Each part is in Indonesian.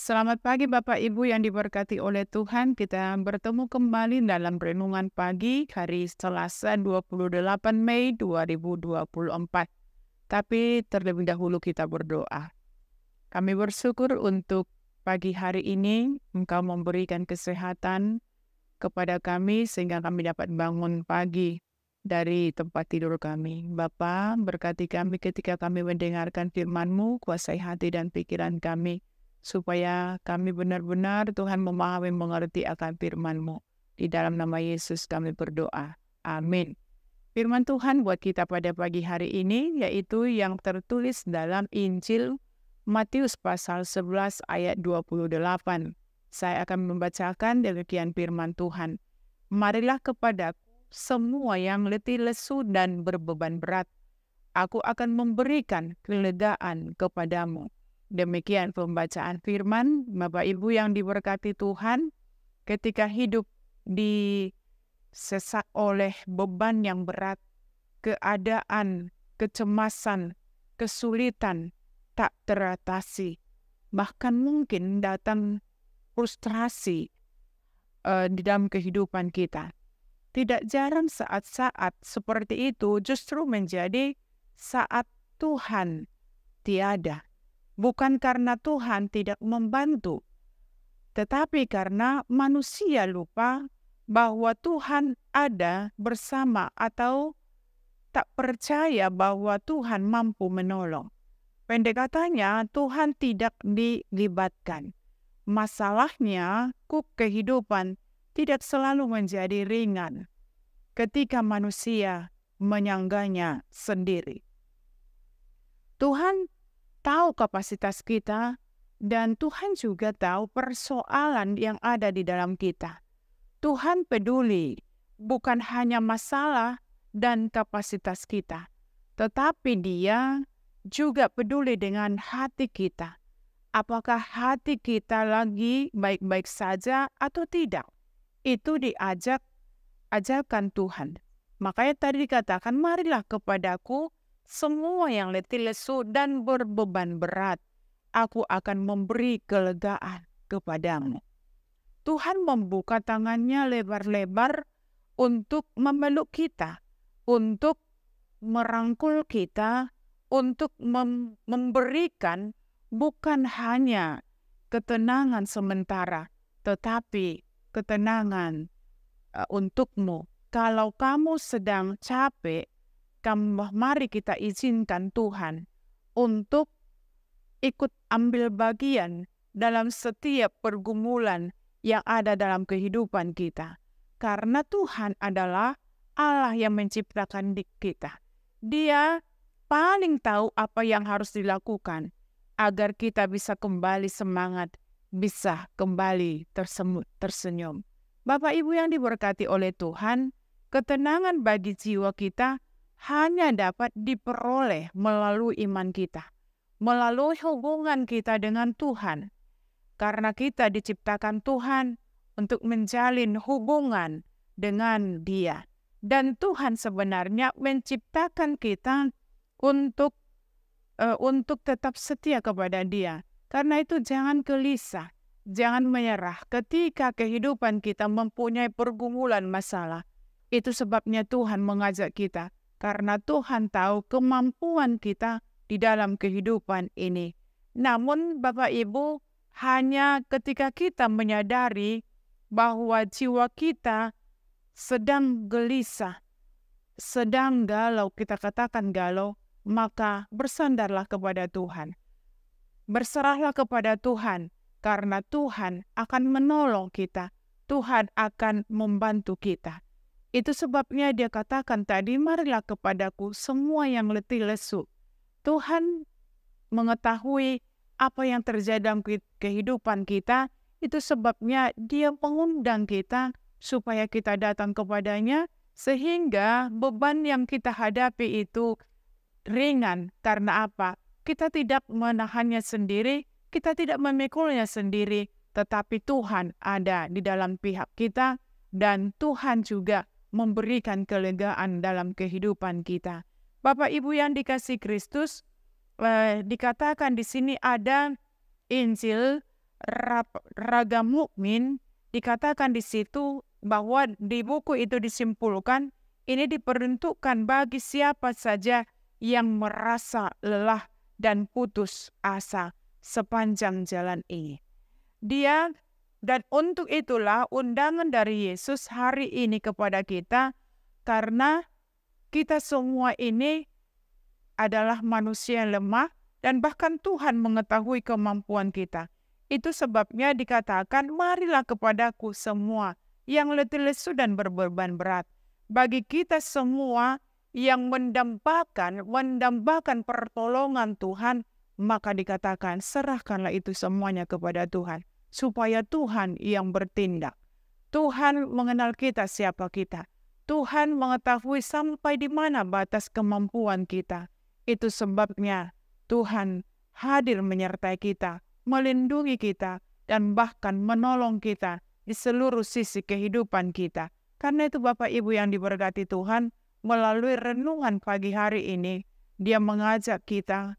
Selamat pagi Bapak Ibu yang diberkati oleh Tuhan. Kita bertemu kembali dalam renungan pagi hari Selasa 28 Mei 2024. Tapi terlebih dahulu kita berdoa. Kami bersyukur untuk pagi hari ini Engkau memberikan kesehatan kepada kami sehingga kami dapat bangun pagi dari tempat tidur kami. Bapa, berkati kami ketika kami mendengarkan firman-Mu, kuasai hati dan pikiran kami, supaya kami benar-benar Tuhan memahami mengerti akan firman-Mu. Di dalam nama Yesus kami berdoa. Amin. Firman Tuhan buat kita pada pagi hari ini yaitu yang tertulis dalam Injil Matius pasal 11 ayat 28. Saya akan membacakan demikian firman Tuhan. Marilah kepadaku semua yang letih lesu dan berbeban berat. Aku akan memberikan kelegaan kepadamu. Demikian pembacaan firman. Bapak Ibu yang diberkati Tuhan, ketika hidup disesak oleh beban yang berat, keadaan, kecemasan, kesulitan tak teratasi, bahkan mungkin datang frustrasi di dalam kehidupan kita. Tidak jarang saat-saat seperti itu justru menjadi saat Tuhan tiada. Bukan karena Tuhan tidak membantu, tetapi karena manusia lupa bahwa Tuhan ada bersama atau tak percaya bahwa Tuhan mampu menolong. Pendek katanya, Tuhan tidak dilibatkan. Masalahnya, kehidupan tidak selalu menjadi ringan ketika manusia menyangganya sendiri. Tuhan tahu kapasitas kita dan Tuhan juga tahu persoalan yang ada di dalam kita. Tuhan peduli bukan hanya masalah dan kapasitas kita, tetapi Dia juga peduli dengan hati kita. Apakah hati kita lagi baik-baik saja atau tidak? Itu ajarkan Tuhan. Makanya tadi dikatakan, marilah kepadaku semua yang letih lesu dan berbeban berat. Aku akan memberi kelegaan kepadamu. Tuhan membuka tangannya lebar-lebar untuk memeluk kita, untuk merangkul kita, untuk memberikan bukan hanya ketenangan sementara, tetapi ketenangan untukmu. Kalau kamu sedang capek, mari kita izinkan Tuhan untuk ikut ambil bagian dalam setiap pergumulan yang ada dalam kehidupan kita. Karena Tuhan adalah Allah yang menciptakan kita. Dia paling tahu apa yang harus dilakukan agar kita bisa kembali semangat, bisa kembali tersenyum. Bapak Ibu yang diberkati oleh Tuhan, ketenangan bagi jiwa kita hanya dapat diperoleh melalui iman kita, melalui hubungan kita dengan Tuhan. Karena kita diciptakan Tuhan untuk menjalin hubungan dengan Dia. Dan Tuhan sebenarnya menciptakan kita untuk tetap setia kepada Dia. Karena itu jangan gelisah, jangan menyerah ketika kehidupan kita mempunyai pergumulan masalah. Itu sebabnya Tuhan mengajak kita, karena Tuhan tahu kemampuan kita di dalam kehidupan ini. Namun Bapak Ibu, hanya ketika kita menyadari bahwa jiwa kita sedang gelisah, sedang galau, kita katakan galau, maka bersandarlah kepada Tuhan. Berserahlah kepada Tuhan, karena Tuhan akan menolong kita. Tuhan akan membantu kita. Itu sebabnya Dia katakan tadi, marilah kepadaku semua yang letih lesu. Tuhan mengetahui apa yang terjadi dalam kehidupan kita. Itu sebabnya Dia mengundang kita supaya kita datang kepadanya, sehingga beban yang kita hadapi itu ringan. Karena apa? Kita tidak menahannya sendiri, kita tidak memikulnya sendiri, tetapi Tuhan ada di dalam pihak kita, dan Tuhan juga memberikan kelegaan dalam kehidupan kita. Bapak Ibu yang dikasihi Kristus, dikatakan di sini ada Injil Raga Mukmin dikatakan di situ bahwa di buku itu disimpulkan ini diperuntukkan bagi siapa saja yang merasa lelah dan putus asa sepanjang jalan ini. Dan untuk itulah undangan dari Yesus hari ini kepada kita, karena kita semua ini adalah manusia yang lemah dan bahkan Tuhan mengetahui kemampuan kita. Itu sebabnya dikatakan, marilah kepadaku semua yang letih lesu dan berbeban berat. Bagi kita semua yang mendambakan pertolongan Tuhan, maka dikatakan serahkanlah itu semuanya kepada Tuhan, supaya Tuhan yang bertindak. Tuhan mengenal kita siapa kita. Tuhan mengetahui sampai di mana batas kemampuan kita. Itu sebabnya Tuhan hadir menyertai kita, melindungi kita, dan bahkan menolong kita di seluruh sisi kehidupan kita. Karena itu Bapak Ibu yang diberkati Tuhan, melalui renungan pagi hari ini, Dia mengajak kita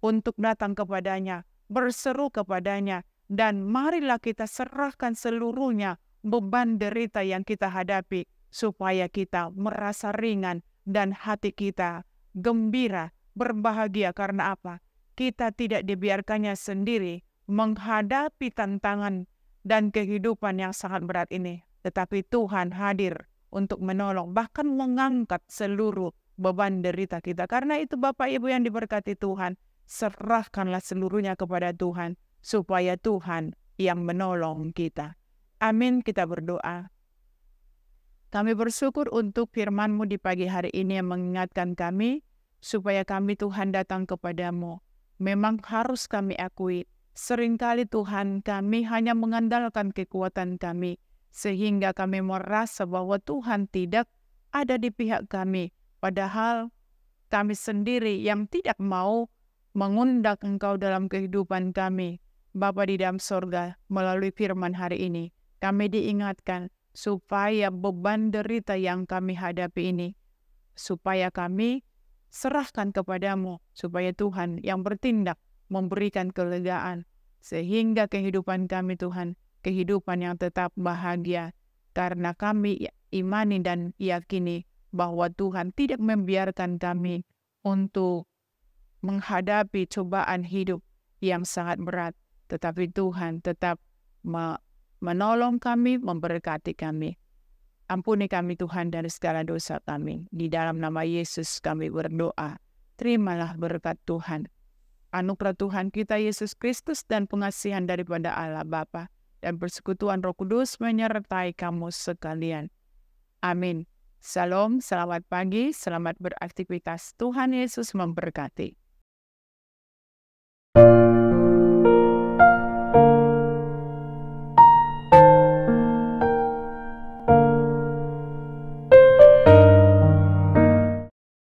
untuk datang kepadanya, berseru kepadanya, dan marilah kita serahkan seluruhnya beban derita yang kita hadapi, supaya kita merasa ringan dan hati kita gembira, berbahagia. Karena apa? Kita tidak dibiarkannya sendiri menghadapi tantangan dan kehidupan yang sangat berat ini. Tetapi Tuhan hadir untuk menolong, bahkan mengangkat seluruh beban derita kita. Karena itu Bapak Ibu yang diberkati Tuhan, serahkanlah seluruhnya kepada Tuhan, supaya Tuhan yang menolong kita. Amin, kita berdoa. Kami bersyukur untuk firman-Mu di pagi hari ini yang mengingatkan kami, supaya kami Tuhan datang kepadamu. Memang harus kami akui, seringkali Tuhan kami hanya mengandalkan kekuatan kami, sehingga kami merasa bahwa Tuhan tidak ada di pihak kami. Padahal kami sendiri yang tidak mau mengundang Engkau dalam kehidupan kami. Bapa di dalam sorga, melalui firman hari ini, kami diingatkan supaya beban derita yang kami hadapi ini, supaya kami serahkan kepadamu, supaya Tuhan yang bertindak memberikan kelegaan, sehingga kehidupan kami Tuhan, kehidupan yang tetap bahagia, karena kami imani dan yakini bahwa Tuhan tidak membiarkan kami untuk menghadapi cobaan hidup yang sangat berat, tetapi Tuhan tetap menolong kami, memberkati kami. Ampuni kami Tuhan dari segala dosa kami. Di dalam nama Yesus kami berdoa. Terimalah berkat Tuhan. Anugerah Tuhan kita Yesus Kristus dan pengasihan daripada Allah Bapa dan persekutuan Roh Kudus menyertai kamu sekalian. Amin. Shalom, selamat pagi, selamat beraktivitas. Tuhan Yesus memberkati.